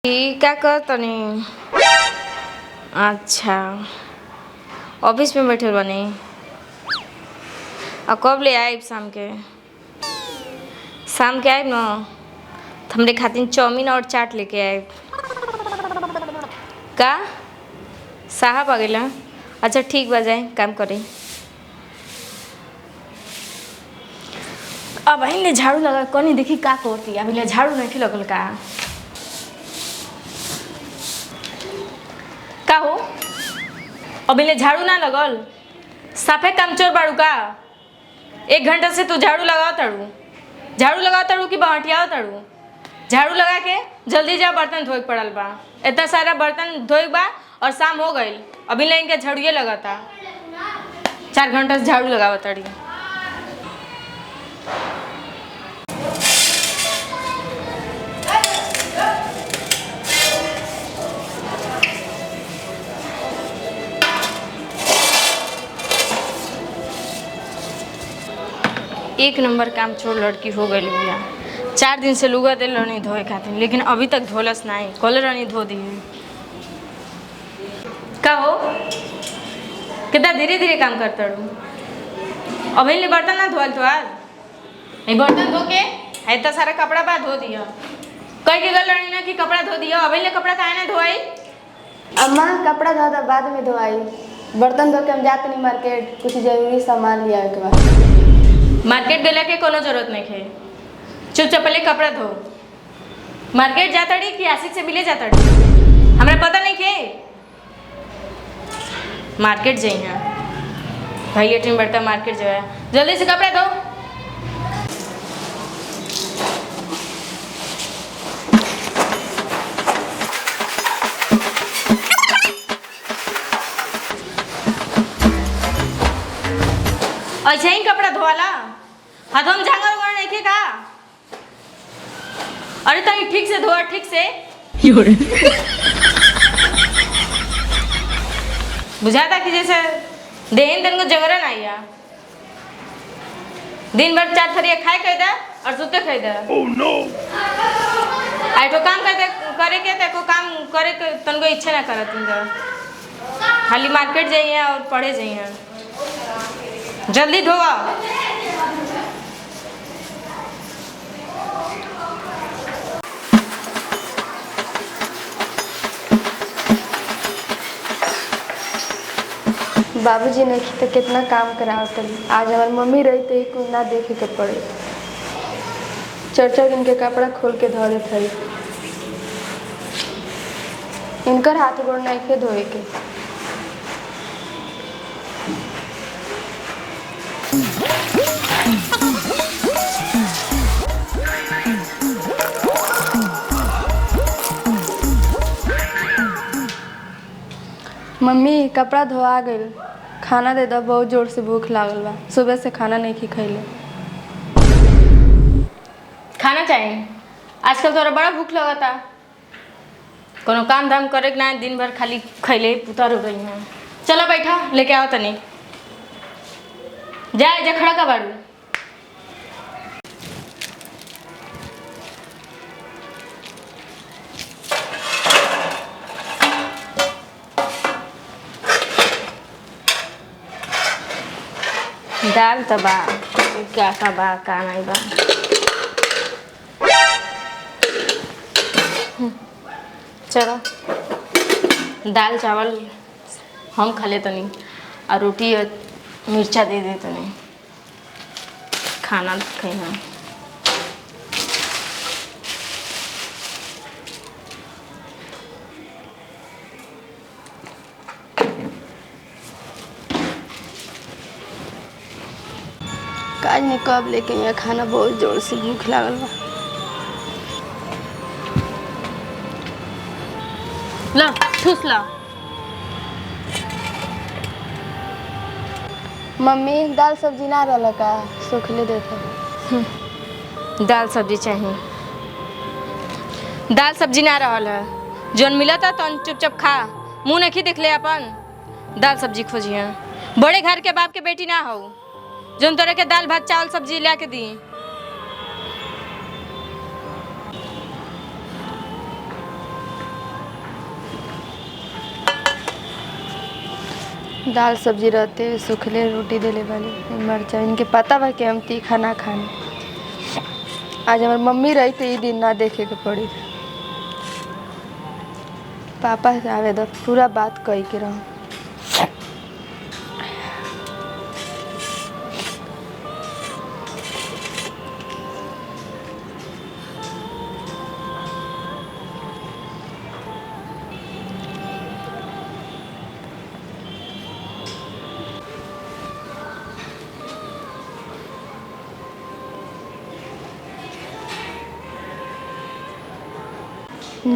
क्या कर तनी। अच्छा, ऑफिस में बैठे बनी। और कब ले आए शाम के? शाम के आए न तो हमरे खातिर चाउमीन और चाट लेके आए। का साहब आ गए? अच्छा ठीक बा, जाए काम करे। अब ले झाड़ू लगा कनी देखी का करती। अभी ले झाड़ू नहीं लगल का हो? अभी ले झाड़ू ना लगल? साफे कामचोर बाड़ू का? 1 घंटा से तू झाड़ू लगाओ तड़ू कि बहटियाओ तड़ू? झाड़ू लगा के जल्दी जा, बर्तन धोए पड़ल बा। इतना सारा बर्तन धोए बा और शाम हो गई, अभी ले इनके झाड़ूए लगाता। 4 घंटा से झाड़ू लगावा तड़ी। एक नंबर काम छोड़ लड़की हो गई भैया। 4 दिन से लुगा दिल रहनी धोए खातिर, लेकिन अभी तक धोलस नहीं। कल रहनी धो दी का हो? कितना धीरे धीरे काम करता रू। अभी ले बर्तन ना धोल तो आज बर्तन धो के इतना सारा कपड़ा बा धो दिया। कह के गल रहनी ना कि कपड़ा धो दिया। अभी ले कपड़ा काहे ना धोई? अम्मा कपड़ा धोता बाद में धोआई। बर्तन धो के हम जाते नहीं मार्केट, कुछ जरूरी सामान लिया के बाद। मार्केट गला के कोनो जरूरत नहीं है। चुपचाप पहले कपड़ा धो। मार्केट जाता डी कि आशिक से मिले जाता डी? हमरा पता नहीं के। मार्केट जाइए भाई, लेटरिन बढ़ता मार्केट जो है। जल्दी से कपड़ा धो। ऐसे ही कपड़ा धोवाला? हाथों में झांगर उगर नहीं खे का? अरे तनी ठीक से धोआ, ठीक से। बुझाता कि जैसे देहन दिन को जगरन आइया। दिन भर 4 थरिया खाए कह दे और सुते कह दे। Oh no. आई तो काम करे के ते काम करे के तनको इच्छा ना करत तुम। खाली मार्केट जाइए और पढ़े जाइए। जल्दी धोआ। बाबूजी ने तो कितना काम करावत। आज हमारी मम्मी रही तो एक ना देखे के पड़े। 4 दिन के कपड़ा खोल के धो देते है। इनकर हाथ गोड़ नहीं के धोए के। मम्मी कपड़ा धोआ गई, खाना दे दो, बहुत जोर से भूख लागल बा। सुबह से खाना नहीं खी खैले। खाना चाहिए? आजकल तोरा बड़ा भूख लगता। कोनो काम धाम करे ना, दिन भर खाली खैले पुतर हो गई है। चलो बैठा, लेके आओ तनी। जाए जा खड़ा का बारू। दाल तो बा, क्या का बा का नहीं बा। चलो दाल चावल हम खा ले तनी और रोटी और मिर्चा दे दे तनी। खाना खाना काज नहीं कब लेके यहाँ खाना, बहुत जोर से भूख लागल बा। ला ठूस ला। मम्मी दाल सब्जी ना रहल का? सूखले देते। दाल सब्जी चाहिए? दाल सब्जी ना रहल है। जोन मिला था तो चुपचाप खा। मुँह नहीं देख ले अपन। दाल सब्जी खोजिए। बड़े घर के बाप के बेटी ना हो जोन तोरे के दाल भात चावल सब्जी ला के दी। दाल सब्जी रहते सूखले रोटी देले वाले मरचा इनके पता बा कि हम तीखा ना खाने। आज हमार मम्मी रही तो ये दिन ना देखे के पड़ी। पापा से आवे दो पूरा बात कही के रहो।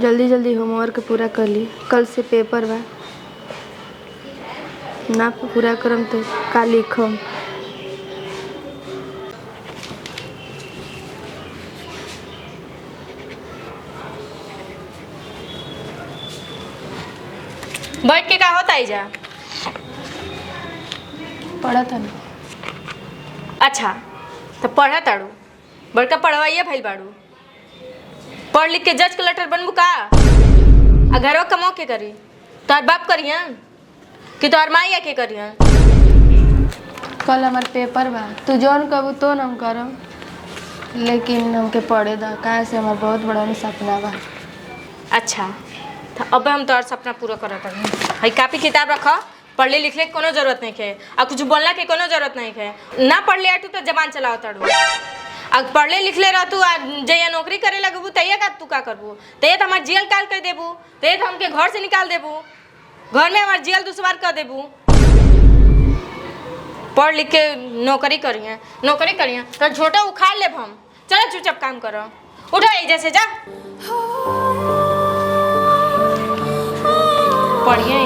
जल्दी जल्दी होमवर्क पूरा कर ली, कल से पेपर बा। ना पूरा करम तो का लिखम। बैठ के का होता है जा? पढ़ा था ना। अच्छा तो पढ़ा ताड़ू, बड़का पढ़वाइए भाई बाड़ू। पढ़ लिख के जज कलेक्टर बनबू का? आ घरवा कमाओ के करी? तोहर बाप करिया कि तोहर माई के करिया? कल हमार पेपर बा, तू जौन कहबू तो हम करम, लेकिन हमके पढ़े दा कहाँ से हमार बहुत बड़ा सपना बा। अच्छा तो अब हम तोहर सपना पूरा कर पड़ी। हई कापी किताब रख, पढ़ले लिखले के कोनो जरूरत नहीं है आ कुछ बोलना के कोनो जरूरत नहीं है। ना पढ़ले आटू तो जबान चलाओ ताड़ू। अब पढ़ले लिखले रहतू आ जया नौकरी करे लगबू तैया का तू का करबू? तैया तो हमार जियल काल कर देबू, तैया तो हमके घर से निकाल देबू, घर में हमार जियल दुश्वार कर देबू। पढ़ लिख के नौकरी करिए तो छोटा उखाड़ लेब हम। चलो चुपचाप काम करो, उठो एजा से जा। पढ़िए